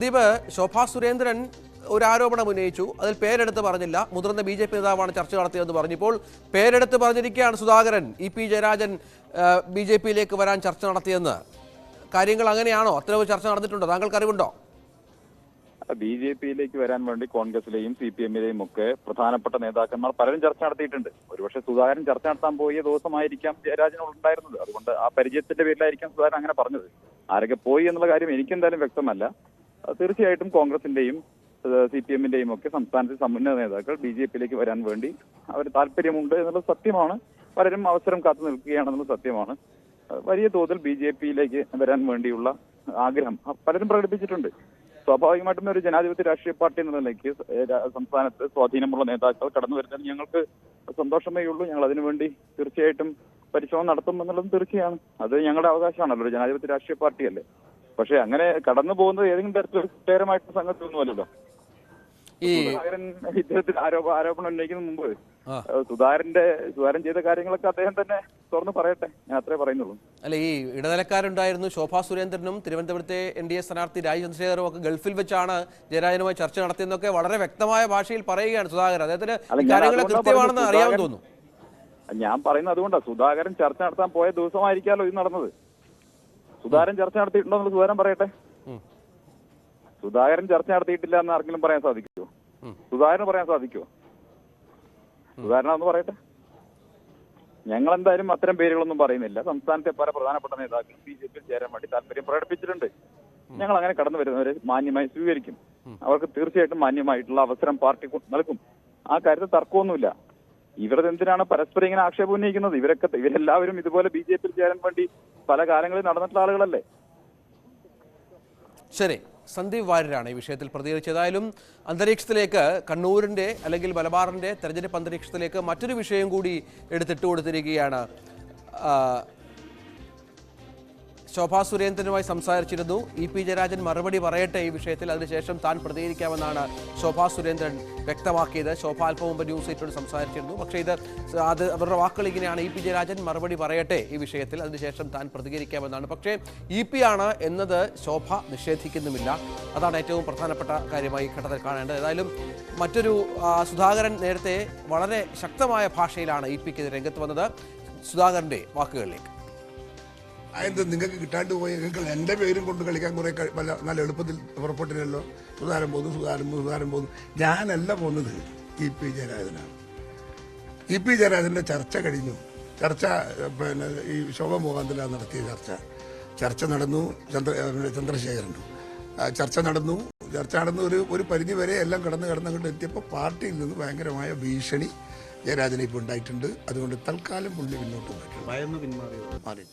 ദീപ്, ശോഭാ സുരേന്ദ്രൻ ഒരു ആരോപണം ഉന്നയിച്ചു. അതിൽ പേരെടുത്ത് പറഞ്ഞില്ല. മുതിർന്ന ബി.ജെ.പി. നേതാവാണ് ചർച്ച നടത്തിയതെന്ന് പറഞ്ഞു. ഇപ്പോൾ പേരെടുത്ത് പറഞ്ഞിരിക്കുകയാണ് സുധാകരൻ. ഇ.പി. ജയരാജൻ ബി.ജെ.പിയിലേക്ക് വരാൻ ചർച്ച നടത്തിയെന്ന്. കാര്യങ്ങൾ അങ്ങനെയാണോ? അത്തരം ചർച്ച നടന്നിട്ടുണ്ടോ? താങ്കൾക്ക് അറിവുണ്ടോ? ബി.ജെ.പിയിലേക്ക് വരാൻ വേണ്ടി കോൺഗ്രസിലെയും CPM-ലെയും ഒക്കെ പ്രധാനപ്പെട്ട നേതാക്കന്മാർ പലരും ചർച്ച നടത്തിയിട്ടുണ്ട്. ഒരുപക്ഷെ സുധാകരൻ ചർച്ച നടത്താൻ പോയ ദിവസമായിരിക്കാം ജയരാജൻ ഉണ്ടായിരുന്നത്. അതുകൊണ്ട് ആ പരിചയത്തിന്റെ പേരിലായിരിക്കാം സുധാകരൻ അങ്ങനെ പറഞ്ഞത്. ആരൊക്കെ പോയി എന്നുള്ള കാര്യം എനിക്കെന്തായാലും വ്യക്തമല്ല. തീർച്ചയായിട്ടും കോൺഗ്രസിന്റെയും CPM-ന്റെയും ഒക്കെ സംസ്ഥാനത്തെ സമുന്നത നേതാക്കൾ ബി.ജെ.പിയിലേക്ക് വരാൻ വേണ്ടി അവർ താല്പര്യമുണ്ട് എന്നുള്ളത് സത്യമാണ്. പലരും അവസരം കാത്തു നിൽക്കുകയാണെന്നുള്ളത് സത്യമാണ്. വലിയ തോതിൽ ബി.ജെ.പിയിലേക്ക് വരാൻ വേണ്ടിയുള്ള ആഗ്രഹം പലരും പ്രകടിപ്പിച്ചിട്ടുണ്ട്. സ്വാഭാവികമായിട്ടും ഒരു ജനാധിപത്യ രാഷ്ട്രീയ പാർട്ടി എന്ന നിലയ്ക്ക് സംസ്ഥാനത്ത് സ്വാധീനമുള്ള നേതാക്കൾ കടന്നു വരുന്നത് ഞങ്ങൾക്ക് സന്തോഷമേ ഉള്ളൂ. ഞങ്ങൾ അതിനുവേണ്ടി തീർച്ചയായിട്ടും പരിശ്രമം നടത്തും എന്നുള്ളതും തീർച്ചയാണ്. അത് ഞങ്ങളുടെ അവകാശമാണല്ലോ, ഒരു ജനാധിപത്യ രാഷ്ട്രീയ പാർട്ടിയല്ലേ. പക്ഷെ അങ്ങനെ കടന്നു പോകുന്നത് ഏതെങ്കിലും തരത്തിൽ കുറ്റകരമായിട്ടുള്ള സംഗതി ഒന്നുമല്ലല്ലോ. സുധാകരൻ ഇദ്ദേഹത്തിൽ ആരോപണം ഉന്നയിക്കുന്ന മുമ്പ് സുധാകരൻ ചെയ്ത കാര്യങ്ങളൊക്കെ അദ്ദേഹം തന്നെ തുറന്ന് പറയട്ടെ. ഞാൻ അത്രേ പറയുന്നുള്ളൂ. അല്ല, ഈ ഇടനിലക്കാരുണ്ടായിരുന്നു. ശോഭാ സുരേന്ദ്രനും തിരുവനന്തപുരത്തെ NDA സ്ഥാനാർത്ഥി രാജ് ചന്ദ്രശേഖറും ഒക്കെ ഗൾഫിൽ വെച്ചാണ് ജയരാജനുമായി ചർച്ച നടത്തിയെന്നൊക്കെ വളരെ വ്യക്തമായ ഭാഷയിൽ പറയുകയാണ് സുധാകരൻ. അദ്ദേഹത്തിന് കാര്യങ്ങൾ കൃത്യമാണെന്ന് അറിയാമെന്ന് തോന്നുന്നു. ഞാൻ പറയുന്നത് അതുകൊണ്ടാണ്. സുധാകരൻ ചർച്ച നടത്താൻ പോയ ദിവസമായിരിക്കാമല്ലോ ഇത് നടന്നത്. സുധാകരൻ ചർച്ച നടത്തിയിട്ടുണ്ടോ എന്ന് സുധാകരൻ പറയട്ടെ. സുധാകരൻ ചർച്ച നടത്തിയിട്ടില്ല എന്ന് ആർക്കെങ്കിലും പറയാൻ സാധിക്കുമോ? സുധാകരന് പറയാൻ സാധിക്കുമോ? സുധാകരൻ ഒന്ന് പറയട്ടെ. ഞങ്ങൾ എന്തായാലും അത്തരം പേരുകളൊന്നും പറയുന്നില്ല. സംസ്ഥാനത്തെ പല പ്രധാനപ്പെട്ട നേതാക്കളും ബി.ജെ.പിയിൽ ചേരാൻ വേണ്ടി താല്പര്യം പ്രകടിപ്പിച്ചിട്ടുണ്ട്. ഞങ്ങൾ അങ്ങനെ കടന്നു വരുന്നവരെ മാന്യമായി സ്വീകരിക്കും. അവർക്ക് തീർച്ചയായിട്ടും മാന്യമായിട്ടുള്ള അവസരം പാർട്ടി നൽകും. ആ കാര്യത്തിൽ തർക്കമൊന്നുമില്ല. ഇവരെന്തിനാണ് പരസ്പരം ഇങ്ങനെ ആക്ഷേപം ഉന്നയിക്കുന്നത്? ഇവരെല്ലാവരും ഇതുപോലെ ബി.ജെ.പിയിൽ ചേരാൻ വേണ്ടി പല കാലങ്ങളിൽ നടന്നിട്ടുള്ള ആളുകളല്ലേ. ശരി, സന്ദീപ് വാര്യരാണ് ഈ വിഷയത്തിൽ പ്രതികരിച്ചതായാലും അന്തരീക്ഷത്തിലേക്ക് കണ്ണൂരിൻ്റെ അല്ലെങ്കിൽ മലബാറിൻ്റെ തെരഞ്ഞെടുപ്പ് അന്തരീക്ഷത്തിലേക്ക് മറ്റൊരു വിഷയം കൂടി എടുത്തിട്ട് കൊടുത്തിരിക്കുകയാണ്. ശോഭാ സുരേന്ദ്രനുമായി സംസാരിച്ചിരുന്നു. ഇ.പി. ജയരാജൻ മറുപടി പറയട്ടെ ഈ വിഷയത്തിൽ, അതിനുശേഷം താൻ പ്രതികരിക്കാമെന്നാണ് ശോഭാ സുരേന്ദ്രൻ വ്യക്തമാക്കിയത്. ശോഭ അല്പം മുമ്പ് ന്യൂസ് 8 സംസാരിച്ചിരുന്നു. പക്ഷേ അത് അവരുടെ വാക്കുകൾ ഇങ്ങനെയാണ്: ഇ.പി. ജയരാജൻ മറുപടി പറയട്ടെ ഈ വിഷയത്തിൽ, അതിനുശേഷം താൻ പ്രതികരിക്കാമെന്നാണ്. പക്ഷേ ഇ.പി. ആണ് എന്നത് ശോഭ നിഷേധിക്കുന്നുമില്ല. അതാണ് ഏറ്റവും പ്രധാനപ്പെട്ട കാര്യമായി ഘട്ടത്തിൽ കാണേണ്ടത്. ഏതായാലും മറ്റൊരു സുധാകരൻ നേരത്തെ വളരെ ശക്തമായ ഭാഷയിലാണ് ഇ.പിക്കെതിരെ രംഗത്ത് വന്നത്. സുധാകരൻ്റെ വാക്കുകളിലേക്ക്. അതെന്ത് നിങ്ങൾക്ക് കിട്ടാണ്ട് പോയി നിങ്ങൾക്ക് എൻ്റെ പേരും കൊണ്ട് കളിക്കാൻ കുറേ നല്ല എളുപ്പത്തിൽ പുറപ്പെട്ടില്ലല്ലോ. സുധാകരൻ പോകുന്നു. ഞാനല്ല പോകുന്നത്, ഇ.പി. ജയരാജനാണ്. ഇ.പി. ജയരാജൻ്റെ ചർച്ച കഴിഞ്ഞു. പിന്നെ ഈ ശോഭ മുഖാന്തരം നടത്തിയ ചർച്ച നടന്നു. ചന്ദ്രശേഖരനും ചർച്ച നടന്നു. ഒരു പരിധി വരെ എല്ലാം കടന്നു എത്തിയപ്പോൾ പാർട്ടിയിൽ നിന്ന് ഭയങ്കരമായ ഭീഷണി ജയരാജനെ ഇപ്പോൾ ഉണ്ടായിട്ടുണ്ട്. അതുകൊണ്ട് തൽക്കാലം പുള്ളി പിന്നോട്ട് പോയിട്ടുണ്ട്.